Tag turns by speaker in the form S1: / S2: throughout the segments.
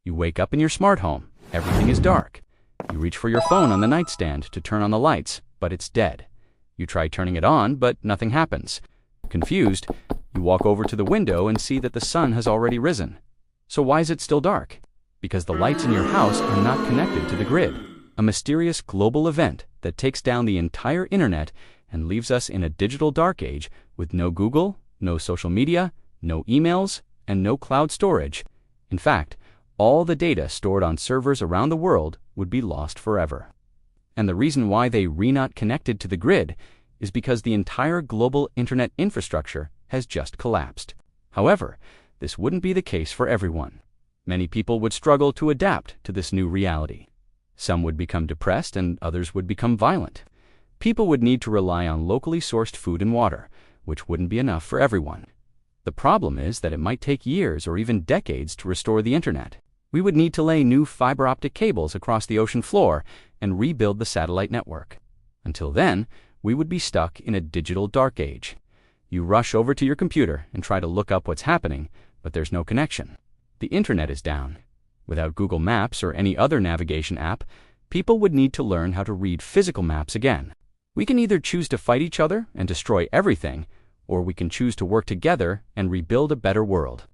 S1: You wake up in your smart home. Everything is dark. You reach for your phone on the nightstand to turn on the lights, but it's dead. You try turning it on, but nothing happens. Confused, you walk over to the window and see that the sun has already risen. So why is it still dark? Because the lights in your house are not connected to the grid, a mysterious global event that takes down the entire internet and leaves us in a digital dark age with no Google, no social media, no emails, and no cloud storage. In fact, all the data stored on servers around the world would be lost forever. And the reason why they are not connected to the grid is because the entire global internet infrastructure has just collapsed. However, this wouldn't be the case for everyone. Many people would struggle to adapt to this new reality. Some would become depressed and others would become violent. People would need to rely on locally sourced food and water, which wouldn't be enough for everyone. The problem is that it might take years or even decades to restore the internet. We would need to lay new fiber optic cables across the ocean floor and rebuild the satellite network. Until then, we would be stuck in a digital dark age. You rush over to your computer and try to look up what's happening, but there's no connection. The internet is down. Without Google Maps or any other navigation app, people would need to learn how to read physical maps again. We can either choose to fight each other and destroy everything, or we can choose to work together and rebuild a better world.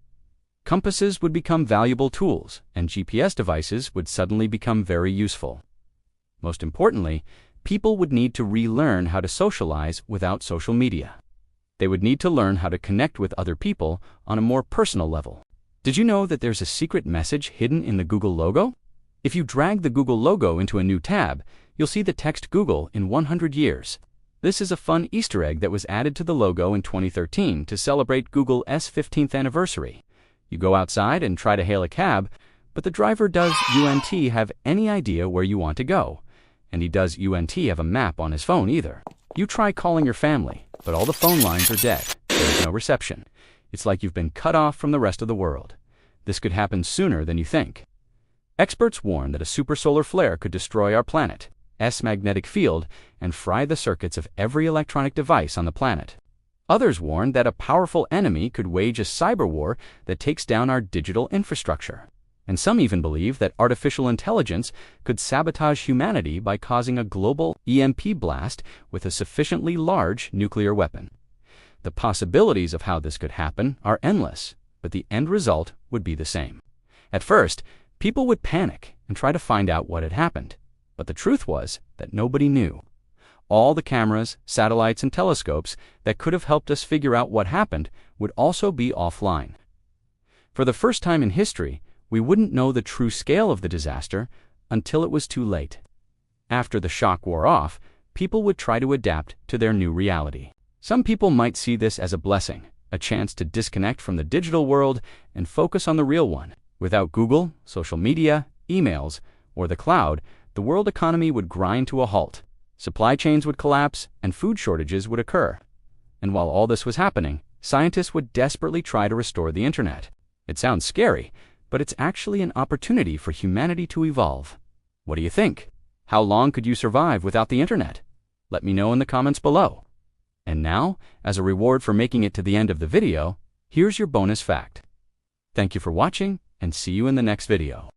S1: Compasses would become valuable tools, and GPS devices would suddenly become very useful. Most importantly, people would need to relearn how to socialize without social media. They would need to learn how to connect with other people on a more personal level. Did you know that there's a secret message hidden in the Google logo? If you drag the Google logo into a new tab, you'll see the text Google in 100 years. This is a fun Easter egg that was added to the logo in 2013 to celebrate Google's 15th anniversary. You go outside and try to hail a cab, but the driver does have any idea where you want to go. And he does have a map on his phone either. You try calling your family, but all the phone lines are dead. There's no reception. It's like you've been cut off from the rest of the world. This could happen sooner than you think. Experts warn that a supersolar flare could destroy our planet's magnetic field and fry the circuits of every electronic device on the planet. Others warn that a powerful enemy could wage a cyber war that takes down our digital infrastructure. And some even believe that artificial intelligence could sabotage humanity by causing a global EMP blast with a sufficiently large nuclear weapon. The possibilities of how this could happen are endless, but the end result would be the same. At first, people would panic and try to find out what had happened, but the truth was that nobody knew. All the cameras, satellites, and telescopes that could have helped us figure out what happened would also be offline. For the first time in history, we wouldn't know the true scale of the disaster until it was too late. After the shock wore off, people would try to adapt to their new reality. Some people might see this as a blessing, a chance to disconnect from the digital world and focus on the real one. Without Google, social media, emails, or the cloud, the world economy would grind to a halt. Supply chains would collapse and food shortages would occur. And while all this was happening, scientists would desperately try to restore the internet. It sounds scary, but it's actually an opportunity for humanity to evolve. What do you think? How long could you survive without the internet? Let me know in the comments below. And now, as a reward for making it to the end of the video, here's your bonus fact. Thank you for watching, and see you in the next video.